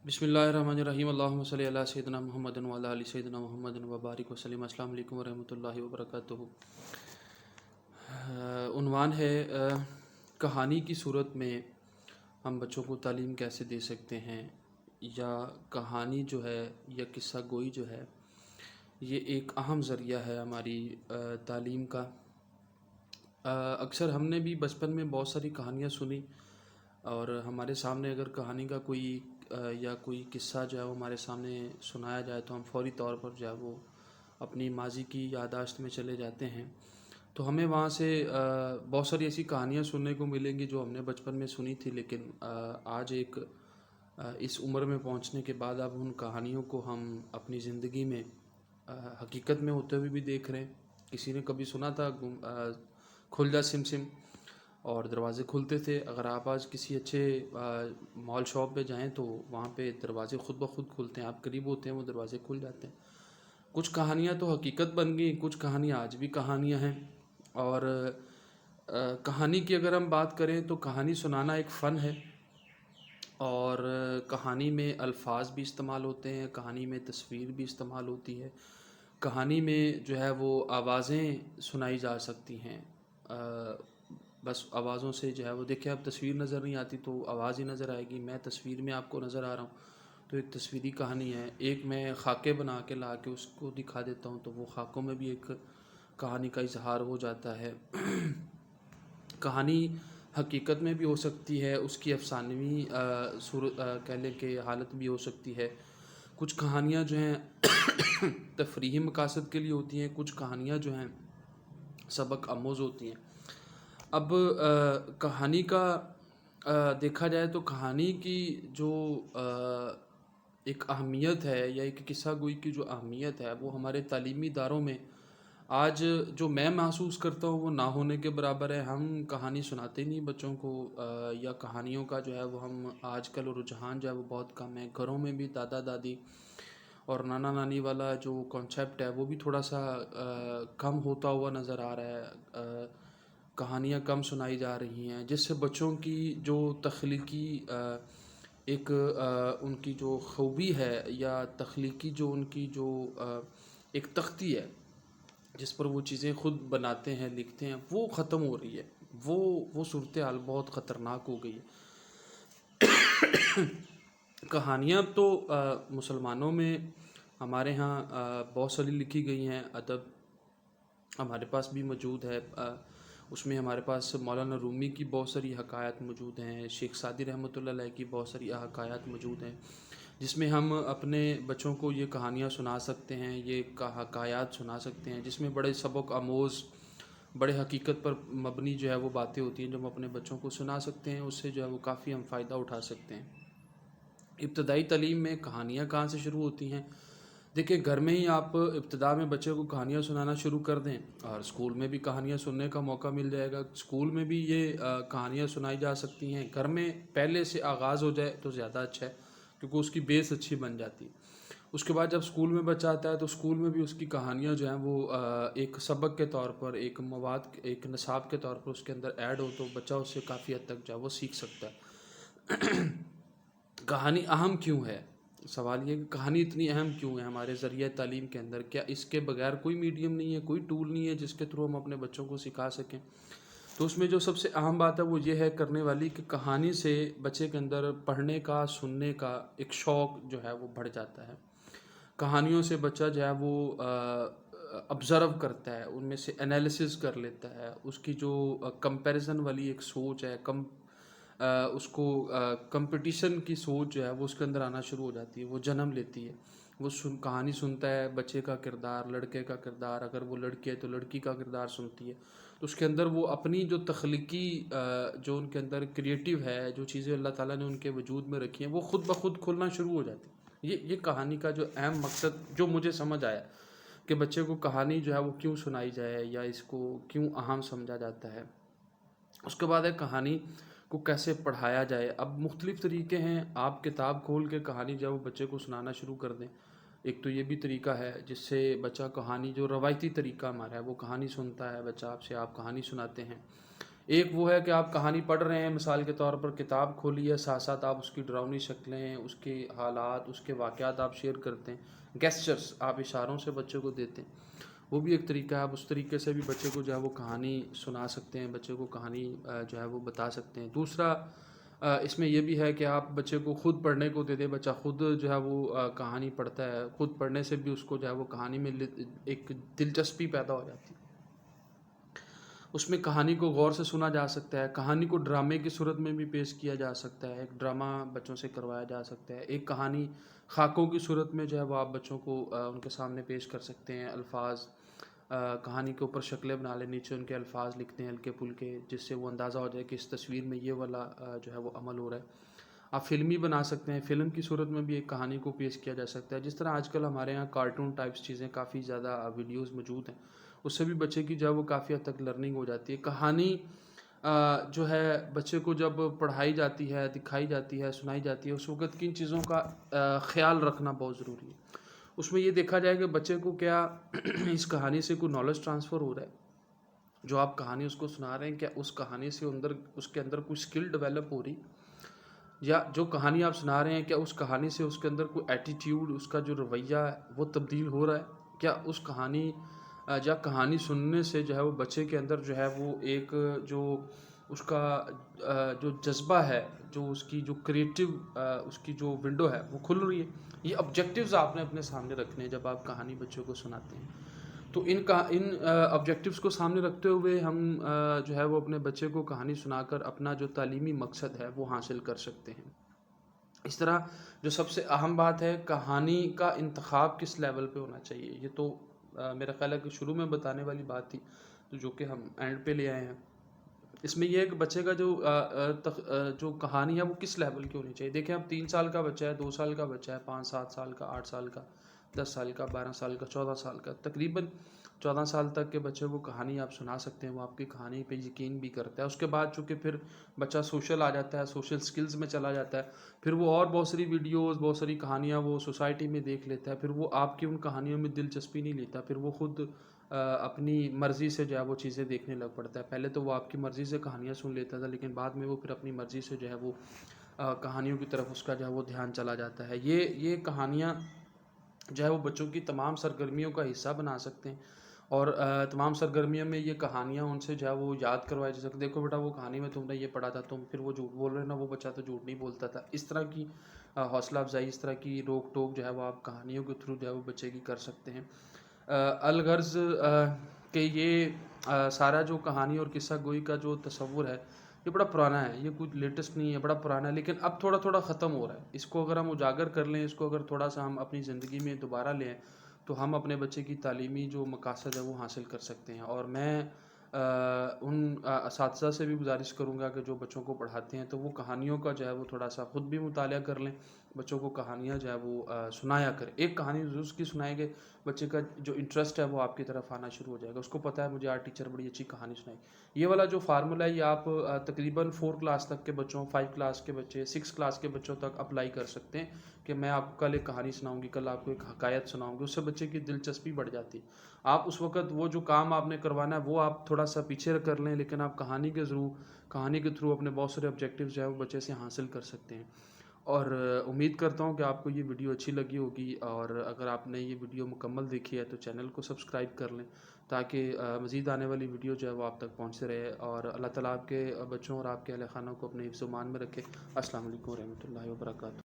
बिस्मिल्लाहिर्रहमानिर्रहीम अल्लाहुम्मा सल्लि अला सय्यिदिना मुहम्मदिन व अला आलि सय्यिदिना मुहम्मदिन व बारिक वसल्लिम। अस्सलाम वालेकुम व रहमतुल्लाहि व बरकातुहू। उन्वान है कहानी की सूरत में हम बच्चों को तालीम कैसे दे सकते हैं, या कहानी जो है या किस्सा गोई जो है ये एक अहम ज़रिया है हमारी तालीम का। अक्सर हमने भी बचपन में बहुत सारी कहानियाँ सुनी, और हमारे सामने अगर कहानी का कोई या कोई किस्सा जो है वो हमारे सामने सुनाया जाए तो हम फौरी तौर पर जो है वो अपनी माजी की याददाश्त में चले जाते हैं। तो हमें वहाँ से बहुत सारी ऐसी कहानियाँ सुनने को मिलेंगी जो हमने बचपन में सुनी थी, लेकिन आज एक इस उम्र में पहुँचने के बाद अब उन कहानियों को हम अपनी ज़िंदगी में हकीकत में होते हुए भी देख रहे हैं। किसी ने कभी सुना था खुल जा सिम सिम और दरवाज़े खुलते थे। अगर आप आज किसी अच्छे मॉल शॉप पे जाएं तो वहाँ पे दरवाज़े खुद ब खुद खुलते हैं, आप करीब होते हैं वो दरवाज़े खुल जाते हैं। कुछ कहानियाँ तो हकीकत बन गई, कुछ कहानियाँ आज भी कहानियाँ हैं। और कहानी की अगर हम बात करें तो कहानी सुनाना एक फ़न है, और कहानी में अल्फाज भी इस्तेमाल होते हैं, कहानी में तस्वीर भी इस्तेमाल होती है, कहानी में जो है वो आवाज़ें सुनाई जा सकती हैं। बस आवाज़ों से जो है वो देखिए, अब तस्वीर नज़र नहीं आती तो आवाज़ ही नज़र आएगी। मैं तस्वीर में आपको नज़र आ रहा हूँ तो एक तस्वीरी कहानी है। एक मैं खाके बना के ला के उसको दिखा देता हूँ तो वो खाकों में भी एक कहानी का इजहार हो जाता है। कहानी हकीकत में भी हो सकती है, उसकी अफसानवी सूरत कह लें कि हालत भी हो सकती है। कुछ कहानियाँ जो हैं तफरीही मकासद के लिए होती हैं, कुछ कहानियाँ जो हैं सबक आमोज़ होती हैं। अब कहानी का देखा जाए तो कहानी की जो एक अहमियत है, या एक किस्सा गोई की जो अहमियत है वो हमारे तालीमी इदारों में आज जो मैं महसूस करता हूँ वो ना होने के बराबर है। हम कहानी सुनाते नहीं बच्चों को, या कहानियों का जो है वो हम आजकल रुझान जो है वो बहुत कम है। घरों में भी दादा दादी और नाना नानी वाला जो कॉन्सेप्ट है वो भी थोड़ा सा कम होता हुआ नज़र आ रहा है। कहानियाँ कम सुनाई जा रही हैं, जिससे बच्चों की जो तख्लीकी एक उनकी जो खूबी है, या तख्लीकी जो उनकी जो एक तख्ती है जिस पर वो चीज़ें खुद बनाते हैं लिखते हैं, वो ख़त्म हो रही है। वो सूरत हाल बहुत ख़तरनाक हो गई है। कहानियाँ तो मुसलमानों में हमारे यहाँ बहुत सारी लिखी गई हैं। अदब हमारे पास भी मौजूद है। उसमें हमारे पास मौलाना रूमी की बहुत सारी हकायत मौजूद हैं, शेख सादी रहमतुल्लाह अलैह की बहुत सारी हकायत मौजूद हैं, जिसमें हम अपने बच्चों को ये कहानियाँ सुना सकते हैं, ये हकायत सुना सकते हैं, जिसमें बड़े सबक आमोज़ बड़े हकीकत पर मबनी जो है वो बातें होती हैं जो हम अपने बच्चों को सुना सकते हैं। उससे जो है वो काफ़ी हम फ़ायदा उठा सकते हैं। इब्तदाई तालीम में कहानियाँ कहाँ से शुरू होती हैं? देखिए, घर में ही आप इब्तिदा में बच्चे को कहानियाँ सुनाना शुरू कर दें, और स्कूल में भी कहानियाँ सुनने का मौका मिल जाएगा। स्कूल में भी ये कहानियाँ सुनाई जा सकती हैं। घर में पहले से आगाज़ हो जाए तो ज़्यादा अच्छा है, क्योंकि उसकी बेस अच्छी बन जाती है। उसके बाद जब स्कूल में बच्चा आता है तो स्कूल में भी उसकी कहानियाँ जो हैं वो एक सबक के तौर पर, एक मवाद, एक निसाब के तौर पर उसके अंदर ऐड हो, तो बच्चा उससे काफ़ी हद तक जो है वो सीख सकता है। कहानी अहम क्यों है? सवाल ये कि कहानी इतनी अहम क्यों है हमारे ज़रिए तालीम के अंदर? क्या इसके बगैर कोई मीडियम नहीं है, कोई टूल नहीं है जिसके थ्रू हम अपने बच्चों को सिखा सकें? तो उसमें जो सबसे अहम बात है वो ये है करने वाली कि कहानी से बच्चे के अंदर पढ़ने का, सुनने का एक शौक़ जो है वो बढ़ जाता है। कहानियों से बच्चा जो है वो ऑब्ज़र्व करता है, उनमें से एनालिसिस कर लेता है। उसकी जो कंपैरिज़न वाली एक सोच है, उसको कंपटीशन की सोच जो है वो उसके अंदर आना शुरू हो जाती है, वो जन्म लेती है। वो कहानी सुनता है, बच्चे का किरदार, लड़के का किरदार, अगर वो लड़की है तो लड़की का किरदार सुनती है, तो उसके अंदर वो अपनी जो तख्लीकी जो उनके अंदर क्रिएटिव है, जो चीज़ें अल्लाह ताला ने उनके वजूद में रखी हैं, वो खुद ब खुद खुलना शुरू हो जाती है। ये कहानी का जो अहम मकसद जो मुझे समझ आया कि बच्चे को कहानी जो है वो क्यों सुनाई जाए, या इसको क्यों अहम समझा जाता है। उसके बाद है कहानी को कैसे पढ़ाया जाए। अब मुख्तलिफ़ तरीके हैं। आप किताब खोल के कहानी जो है वो बच्चे को सुनाना शुरू कर दें। एक तो ये भी तरीका है जिससे बच्चा कहानी, जो रवायती तरीका हमारा है, वो कहानी सुनता है बच्चा आपसे, आप कहानी सुनाते हैं। ایک وہ ہے کہ آپ کہانی پڑھ رہے ہیں، مثال کے طور پر کتاب کھولی ہے، ساتھ ساتھ آپ اس کی ڈراؤنی شکلیں، اس کے حالات، اس کے واقعات آپ شیئر کرتے ہیں، گیسچرز آپ اشاروں سے بچے کو دیتے ہیں، وہ بھی ایک طریقہ ہے۔ آپ اس طریقے سے بھی بچے کو جو ہے وہ کہانی سنا سکتے ہیں، بچے کو کہانی جو ہے وہ بتا سکتے ہیں۔ دوسرا اس میں یہ بھی ہے کہ آپ بچے کو خود پڑھنے کو دے دیں، بچہ خود جو ہے وہ کہانی پڑھتا ہے، خود پڑھنے سے بھی اس کو جو ہے وہ کہانی میں ایک دلچسپی پیدا ہو جاتی ہے۔ اس میں کہانی کو غور سے سنا جا سکتا ہے، کہانی کو ڈرامے کی صورت میں بھی پیش کیا جا سکتا ہے، ایک ڈرامہ بچوں سے کروایا جا سکتا ہے، ایک کہانی خاکوں کی صورت میں جو ہے وہ آپ بچوں کو ان کے سامنے پیش کر سکتے ہیں، الفاظ کہانی کے اوپر شکلیں بنا لیں، نیچے ان کے الفاظ لکھتے ہیں ہلکے پھلکے، جس سے وہ اندازہ ہو جائے کہ اس تصویر میں یہ والا جو ہے وہ عمل ہو رہا ہے۔ آپ فلمی بنا سکتے ہیں، فلم کی صورت میں بھی ایک کہانی کو پیش کیا جا سکتا ہے، جس طرح آج کل ہمارے یہاں کارٹون ٹائپس چیزیں کافی زیادہ ویڈیوز موجود ہیں، اس سے بھی بچے کی جو ہے وہ کافی حد تک لرننگ ہو جاتی ہے۔ کہانی جو ہے بچے کو جب پڑھائی جاتی ہے، دکھائی جاتی ہے، سنائی جاتی ہے، اس وقت کن چیزوں کا خیال رکھنا بہت ضروری ہے۔ اس میں یہ دیکھا جائے کہ بچے کو کیا اس کہانی سے کوئی نالج ٹرانسفر ہو رہا ہے، جو آپ کہانی اس کو سنا رہے ہیں کیا اس کہانی سے اس کے اندر کوئی اسکل ڈیولپ ہو رہی، یا جو کہانی آپ سنا رہے ہیں کیا اس کہانی سے اس کے اندر کوئی ایٹیٹیوڈ، اس کا جو رویہ ہے وہ تبدیل ہو رہا ہے، کیا اس کہانی یا کہانی سننے سے جو ہے وہ بچے کے اندر جو ہے وہ ایک جو اس کا جو جذبہ ہے، جو اس کی جو کریٹو اس کی جو ونڈو ہے وہ کھل رہی ہے۔ یہ آبجیکٹیوز آپ نے اپنے سامنے رکھنے ہیں جب آپ کہانی بچوں کو سناتے ہیں، تو ان آبجیکٹیوز کو سامنے رکھتے ہوئے ہم جو ہے وہ اپنے بچے کو کہانی سنا کر اپنا جو تعلیمی مقصد ہے وہ حاصل کر سکتے ہیں۔ اس طرح جو سب سے اہم بات ہے، کہانی کا انتخاب کس لیول پہ ہونا چاہیے، یہ تو میرا خیال ہے کہ شروع میں بتانے والی بات تھی، تو جو کہ ہم اینڈ پہ لے آئے ہیں۔ اس میں یہ ہے کہ بچے کا جو کہانی ہے وہ کس لیول کی ہونی چاہیے۔ دیکھیں اب 3 سال کا بچہ ہے، 2 سال کا بچہ ہے، 5 7 سال کا، 8 سال کا، 10 سال کا، 12 سال کا، 14 سال کا، تقریباً 14 سال تک کے بچے کو کہانی آپ سنا سکتے ہیں، وہ آپ کی کہانی پہ یقین بھی کرتا ہے۔ اس کے بعد چونکہ پھر بچہ سوشل آ جاتا ہے، سوشل سکلز میں چلا جاتا ہے، پھر وہ اور بہت ساری ویڈیوز، بہت ساری کہانیاں وہ سوسائٹی میں دیکھ لیتا ہے، پھر وہ آپ کی ان کہانیوں میں دلچسپی نہیں لیتا، پھر وہ خود اپنی مرضی سے جو ہے وہ چیزیں دیکھنے لگ پڑتا ہے۔ پہلے تو وہ آپ کی مرضی سے کہانیاں سن لیتا تھا، لیکن بعد میں وہ پھر اپنی مرضی سے جو ہے وہ کہانیوں کی طرف اس کا جو ہے وہ دھیان چلا جاتا ہے۔ یہ کہانیاں جو ہے وہ بچوں کی تمام سرگرمیوں کا حصہ بنا سکتے ہیں، اور تمام سرگرمیوں میں یہ کہانیاں ان سے جو ہے وہ یاد کروائی جا سکتی، دیکھو بیٹا وہ کہانی میں تم نے یہ پڑھا تھا، تم پھر وہ جھوٹ بول رہے نا، وہ بچہ تو جھوٹ نہیں بولتا تھا۔ اس طرح کی حوصلہ افزائی، اس طرح کی روک ٹوک جو ہے وہ آپ کہانیوں کے تھرو جو ہے وہ بچے کی کر سکتے ہیں۔ الغرض کہ یہ سارا جو کہانی اور قصہ گوئی کا جو تصور ہے یہ بڑا پرانا ہے، یہ کچھ لیٹسٹ نہیں ہے، بڑا پرانا ہے، لیکن اب تھوڑا تھوڑا ختم ہو رہا ہے۔ اس کو اگر ہم اجاگر کر لیں، اس کو اگر تھوڑا سا ہم اپنی زندگی میں دوبارہ لیں، تو ہم اپنے بچے کی تعلیمی جو مقاصد ہے وہ حاصل کر سکتے ہیں۔ اور میں ان اساتذہ سے بھی گزارش کروں گا کہ جو بچوں کو پڑھاتے ہیں تو وہ کہانیوں کا جو ہے وہ تھوڑا سا خود بھی مطالعہ کر لیں، بچوں کو کہانیاں جو ہے وہ سنایا کریں۔ ایک کہانی ضرور اس کی سنائیں گے، بچے کا جو انٹرسٹ ہے وہ آپ کی طرف آنا شروع ہو جائے گا، اس کو پتہ ہے مجھے آج ٹیچر بڑی اچھی کہانی سنائی۔ یہ والا جو فارمولا ہے یہ آپ تقریباً 4 کلاس تک کے بچوں، 5 کلاس کے بچے، 6 کلاس کے بچوں تک اپلائی کر سکتے ہیں کہ میں آپ کو کل ایک کہانی سناؤں گی، کل آپ کو ایک حکایت سناؤں گی، اس سے بچے کی دلچسپی بڑھ جاتی ہے۔ آپ اس وقت وہ جو کام آپ نے کروانا ہے وہ آپ تھوڑا سا پیچھے کر لیں، لیکن آپ کہانی کے تھرو اپنے بہت سارے آبجیکٹیوز جو ہے وہ بچے سے حاصل کر سکتے ہیں۔ اور امید کرتا ہوں کہ آپ کو یہ ویڈیو اچھی لگی ہوگی، اور اگر آپ نے یہ ویڈیو مکمل دیکھی ہے تو چینل کو سبسکرائب کر لیں تاکہ مزید آنے والی ویڈیو جو ہے وہ آپ تک پہنچتے رہے، اور اللہ تعالیٰ آپ کے بچوں اور آپ کے اہل خانہ کو اپنے حفظ و امان میں رکھے۔ السلام علیکم ورحمۃ اللہ وبرکاتہ۔